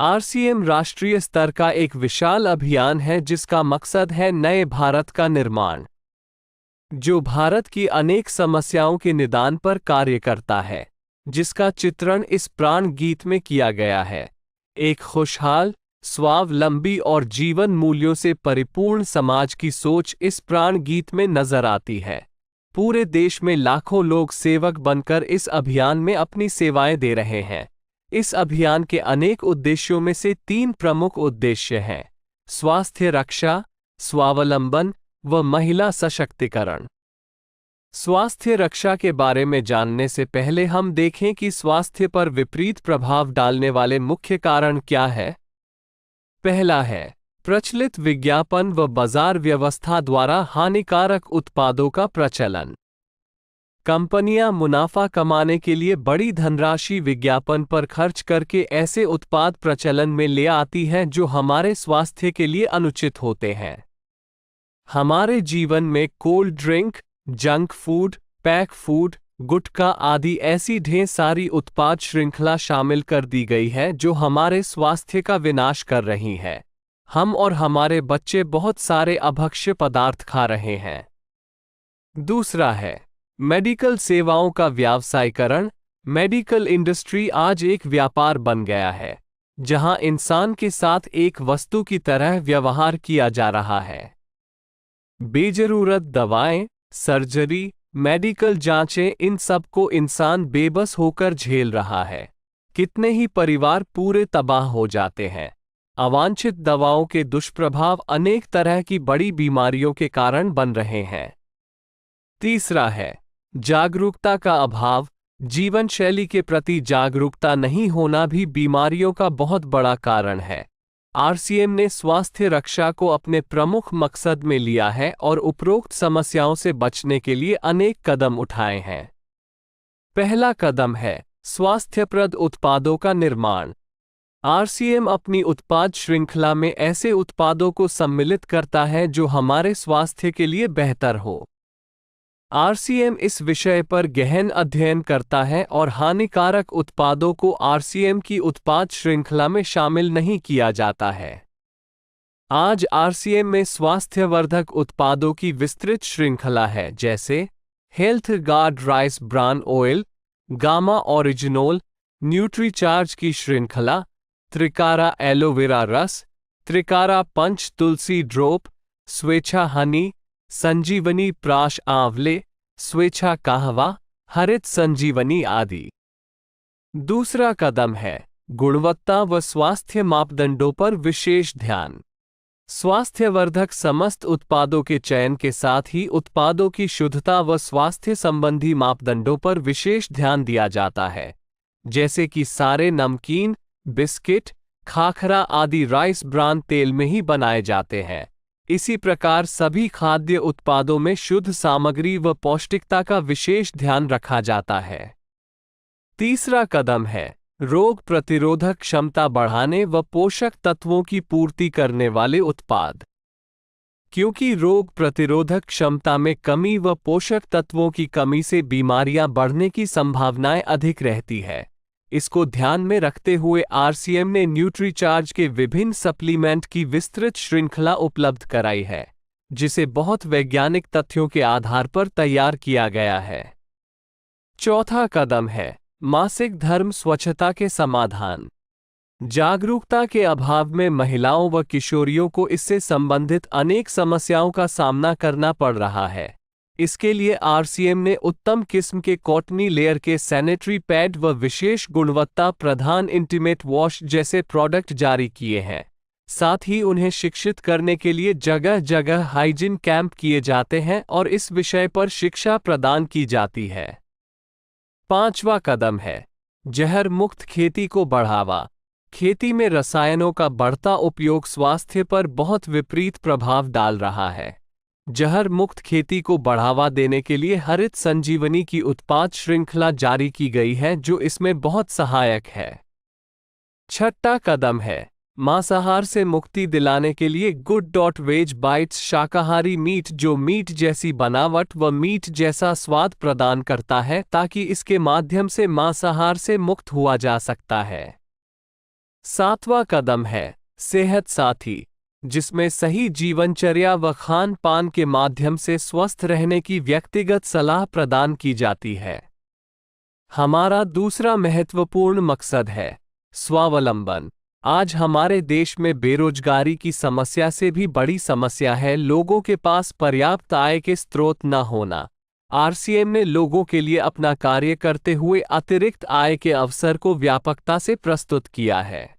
RCM राष्ट्रीय स्तर का एक विशाल अभियान है जिसका मकसद है नए भारत का निर्माण, जो भारत की अनेक समस्याओं के निदान पर कार्य करता है, जिसका चित्रण इस प्राण गीत में किया गया है। एक खुशहाल, स्वावलंबी और जीवन मूल्यों से परिपूर्ण समाज की सोच इस प्राण गीत में नजर आती है। पूरे देश में लाखों लोग सेवक बनकर इस अभियान में अपनी सेवाएं दे रहे हैं। इस अभियान के अनेक उद्देश्यों में से 3 प्रमुख उद्देश्य हैं: स्वास्थ्य रक्षा, स्वावलंबन व महिला सशक्तिकरण। स्वास्थ्य रक्षा के बारे में जानने से पहले हम देखें कि स्वास्थ्य पर विपरीत प्रभाव डालने वाले मुख्य कारण क्या है। पहला है प्रचलित विज्ञापन व बाजार व्यवस्था द्वारा हानिकारक उत्पादों का प्रचलन। कंपनियां मुनाफा कमाने के लिए बड़ी धनराशि विज्ञापन पर खर्च करके ऐसे उत्पाद प्रचलन में ले आती हैं जो हमारे स्वास्थ्य के लिए अनुचित होते हैं। हमारे जीवन में cold drink, junk food, pack food, गुटखा आदि ऐसी ढेर सारी उत्पाद श्रृंखला शामिल कर दी गई है जो हमारे स्वास्थ्य का विनाश कर रही है। हम और हमारे बच्चे बहुत सारे अभक्ष्य पदार्थ खा रहे हैं। दूसरा है मेडिकल सेवाओं का व्यावसायीकरण। मेडिकल इंडस्ट्री आज एक व्यापार बन गया है, जहां इंसान के साथ एक वस्तु की तरह व्यवहार किया जा रहा है। बेजरूरत दवाएं, सर्जरी, मेडिकल जांचें, इन सब को इंसान बेबस होकर झेल रहा है। कितने ही परिवार पूरे तबाह हो जाते हैं। अवांछित दवाओं के दुष्प्रभाव अनेक तरह की बड़ी बीमारियों के कारण बन रहे हैं। तीसरा है जागरूकता का अभाव। जीवन शैली के प्रति जागरूकता नहीं होना भी बीमारियों का बहुत बड़ा कारण है। आरसीएम ने स्वास्थ्य रक्षा को अपने प्रमुख मकसद में लिया है और उपरोक्त समस्याओं से बचने के लिए अनेक कदम उठाए हैं। पहला कदम है स्वास्थ्यप्रद उत्पादों का निर्माण। आरसीएम अपनी उत्पाद श्रृंखला में ऐसे उत्पादों को सम्मिलित करता है जो हमारे स्वास्थ्य के लिए बेहतर हो। आरसीएम इस विषय पर गहन अध्ययन करता है और हानिकारक उत्पादों को आरसीएम की उत्पाद श्रृंखला में शामिल नहीं किया जाता है। आज आरसीएम में स्वास्थ्यवर्धक उत्पादों की विस्तृत श्रृंखला है, जैसे Health Guard rice bran oil, gamma oryzanol, Nutricharge की श्रृंखला, त्रिकारा एलोवेरा रस, त्रिकारा पंच तुलसी ड्रॉप, स्वेच्छा हनी, संजीवनी प्राश आंवले, स्वेच्छा कहवा, हरित संजीवनी आदि। दूसरा कदम है गुणवत्ता व स्वास्थ्य मापदंडों पर विशेष ध्यान। स्वास्थ्यवर्धक समस्त उत्पादों के चयन के साथ ही उत्पादों की शुद्धता व स्वास्थ्य संबंधी मापदंडों पर विशेष ध्यान दिया जाता है, जैसे कि सारे नमकीन, बिस्किट, खाखरा आदि राइस ब्रान तेल में ही बनाए जाते हैं। इसी प्रकार सभी खाद्य उत्पादों में शुद्ध सामग्री व पौष्टिकता का विशेष ध्यान रखा जाता है। तीसरा कदम है रोग प्रतिरोधक क्षमता बढ़ाने व पोषक तत्वों की पूर्ति करने वाले उत्पाद। क्योंकि रोग प्रतिरोधक क्षमता में कमी व पोषक तत्वों की कमी से बीमारियां बढ़ने की संभावनाएं अधिक रहती है, इसको ध्यान में रखते हुए आरसीएम ने न्यूट्रीचार्ज के विभिन्न सप्लीमेंट की विस्तृत श्रृंखला उपलब्ध कराई है, जिसे बहुत वैज्ञानिक तथ्यों के आधार पर तैयार किया गया है। चौथा कदम है मासिक धर्म स्वच्छता के समाधान। जागरूकता के अभाव में महिलाओं व किशोरियों को इससे संबंधित अनेक समस्याओं का सामना करना पड़ रहा है। इसके लिए आरसीएम ने उत्तम किस्म के कॉटनी लेयर के सैनिटरी पैड व विशेष गुणवत्ता प्रधान इंटीमेट वॉश जैसे प्रोडक्ट जारी किए हैं। साथ ही उन्हें शिक्षित करने के लिए जगह जगह हाइजीन कैंप किए जाते हैं और इस विषय पर शिक्षा प्रदान की जाती है। पांचवा कदम है जहर मुक्त खेती को बढ़ावा। खेती में रसायनों का बढ़ता उपयोग स्वास्थ्य पर बहुत विपरीत प्रभाव डाल रहा है। जहर मुक्त खेती को बढ़ावा देने के लिए हरित संजीवनी की उत्पाद श्रृंखला जारी की गई है, जो इसमें बहुत सहायक है। छठा कदम है मांसाहार से मुक्ति दिलाने के लिए गुड.वेज बाइट्स शाकाहारी मीट, जो मीट जैसी बनावट व मीट जैसा स्वाद प्रदान करता है, ताकि इसके माध्यम से मांसाहार से मुक्त हुआ जा सकता है। सातवां कदम है सेहत साथी, जिसमें सही जीवनचर्या व खान पान के माध्यम से स्वस्थ रहने की व्यक्तिगत सलाह प्रदान की जाती है। हमारा दूसरा महत्वपूर्ण मकसद है स्वावलंबन। आज हमारे देश में बेरोजगारी की समस्या से भी बड़ी समस्या है लोगों के पास पर्याप्त आय के स्रोत न होना। आरसीएम ने लोगों के लिए अपना कार्य करते हुए अतिरिक्त आय के अवसर को व्यापकता से प्रस्तुत किया है।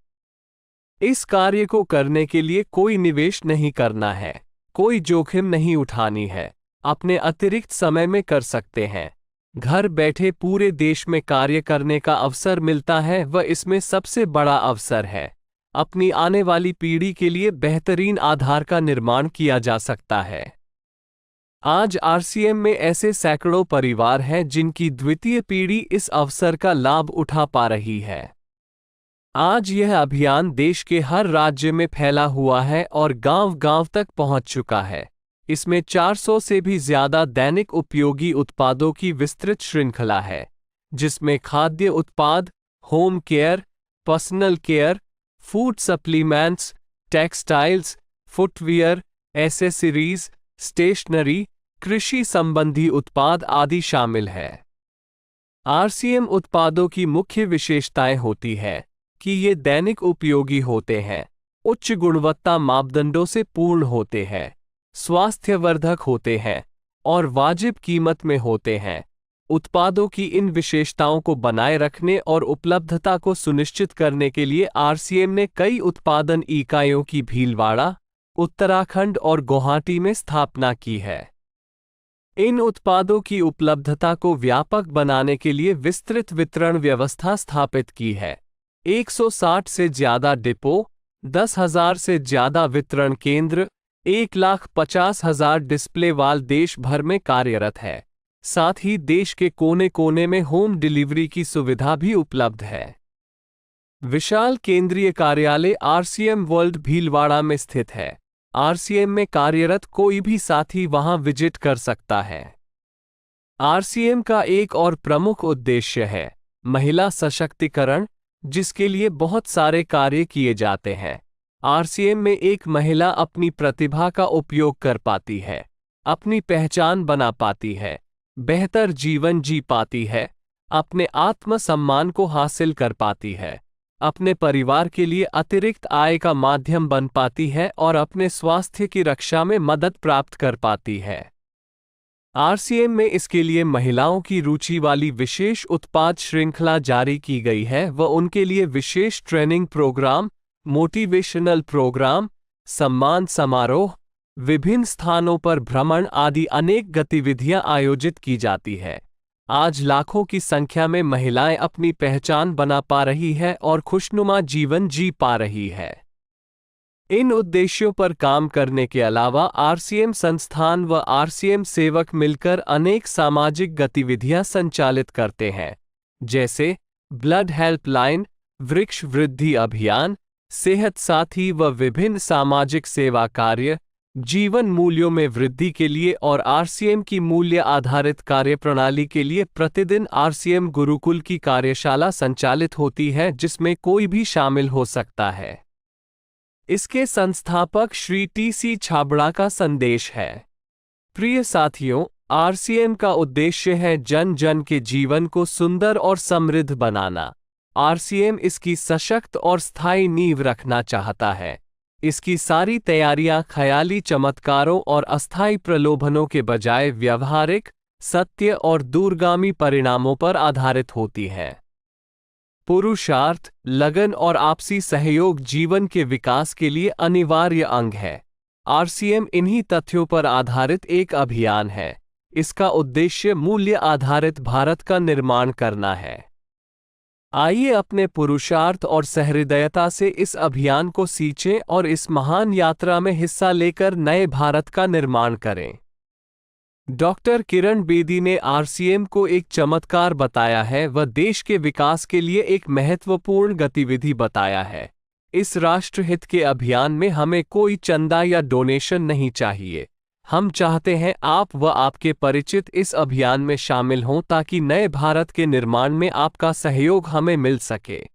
इस कार्य को करने के लिए कोई निवेश नहीं करना है, कोई जोखिम नहीं उठानी है, अपने अतिरिक्त समय में कर सकते हैं। घर बैठे पूरे देश में कार्य करने का अवसर मिलता है व इसमें सबसे बड़ा अवसर है अपनी आने वाली पीढ़ी के लिए बेहतरीन आधार का निर्माण किया जा सकता है। आज आरसीएम में ऐसे सैकड़ों परिवार हैं जिनकी द्वितीय पीढ़ी इस अवसर का लाभ उठा पा रही है। आज यह अभियान देश के हर राज्य में फैला हुआ है और गांव-गांव तक पहुंच चुका है। इसमें 400 से भी ज्यादा दैनिक उपयोगी उत्पादों की विस्तृत श्रृंखला है, जिसमें खाद्य उत्पाद, home care, personal care, food supplements, textiles, footwear, accessories, stationery, कृषि संबंधी उत्पाद आदि शामिल है। आरसीएम उत्पादों की मुख्य विशेषताएं होती है कि ये दैनिक उपयोगी होते हैं, उच्च गुणवत्ता मापदंडों से पूर्ण होते हैं, स्वास्थ्यवर्धक होते हैं और वाजिब कीमत में होते हैं। उत्पादों की इन विशेषताओं को बनाए रखने और उपलब्धता को सुनिश्चित करने के लिए आरसीएम ने कई उत्पादन इकाइयों की भीलवाड़ा, उत्तराखंड और गुवाहाटी में स्थापना की है। इन उत्पादों की उपलब्धता को व्यापक बनाने के लिए विस्तृत वितरण व्यवस्था स्थापित की है। 160 से ज्यादा डिपो, 10,000 से ज्यादा वितरण केंद्र, 1,50,000 डिस्प्ले वाल देश भर में कार्यरत है। साथ ही देश के कोने कोने में होम डिलीवरी की सुविधा भी उपलब्ध है। विशाल केंद्रीय कार्यालय आरसीएम वर्ल्ड भीलवाड़ा में स्थित है। आरसीएम में कार्यरत कोई भी साथी वहां विजिट कर सकता है। आरसीएम का एक और प्रमुख उद्देश्य है महिला सशक्तिकरण, जिसके लिए बहुत सारे कार्य किए जाते हैं। आरसीएम में एक महिला अपनी प्रतिभा का उपयोग कर पाती है, अपनी पहचान बना पाती है, बेहतर जीवन जी पाती है, अपने आत्मसम्मान को हासिल कर पाती है, अपने परिवार के लिए अतिरिक्त आय का माध्यम बन पाती है और अपने स्वास्थ्य की रक्षा में मदद प्राप्त कर पाती है। आरसीएम में इसके लिए महिलाओं की रुचि वाली विशेष उत्पाद श्रृंखला जारी की गई है व उनके लिए विशेष ट्रेनिंग प्रोग्राम, मोटिवेशनल प्रोग्राम, सम्मान समारोह, विभिन्न स्थानों पर भ्रमण आदि अनेक गतिविधियां आयोजित की जाती है। आज लाखों की संख्या में महिलाएं अपनी पहचान बना पा रही है और खुशनुमा जीवन जी पा रही है। इन उद्देश्यों पर काम करने के अलावा आरसीएम संस्थान व आरसीएम सेवक मिलकर अनेक सामाजिक गतिविधियां संचालित करते हैं, जैसे ब्लड हेल्पलाइन, वृक्ष वृद्धि अभियान, सेहत साथी व विभिन्न सामाजिक सेवा कार्य, जीवन मूल्यों में वृद्धि के लिए और आरसीएम की मूल्य आधारित कार्यप्रणाली के लिए प्रतिदिन आरसीएम गुरुकुल की कार्यशाला संचालित होती है, जिसमें कोई भी शामिल हो सकता है। इसके संस्थापक श्री टी.सी. छाबड़ा का संदेश है। प्रिय साथियों, आरसीएम का उद्देश्य है जन जन के जीवन को सुंदर और समृद्ध बनाना। आरसीएम इसकी सशक्त और स्थायी नींव रखना चाहता है। इसकी सारी तैयारियां ख्याली चमत्कारों और अस्थायी प्रलोभनों के बजाय व्यावहारिक, सत्य और दूरगामी परिणामों पर आधारित होती हैं। पुरुषार्थ, लगन और आपसी सहयोग जीवन के विकास के लिए अनिवार्य अंग है। आरसीएम इन्हीं तथ्यों पर आधारित एक अभियान है। इसका उद्देश्य मूल्य आधारित भारत का निर्माण करना है। आइए अपने पुरुषार्थ और सहृदयता से इस अभियान को सींचें और इस महान यात्रा में हिस्सा लेकर नए भारत का निर्माण करें। डॉक्टर किरण बेदी ने आरसीएम को एक चमत्कार बताया है व देश के विकास के लिए एक महत्वपूर्ण गतिविधि बताया है। इस राष्ट्रहित के अभियान में हमें कोई चंदा या डोनेशन नहीं चाहिए। हम चाहते हैं आप व आपके परिचित इस अभियान में शामिल हों ताकि नए भारत के निर्माण में आपका सहयोग हमें मिल सके।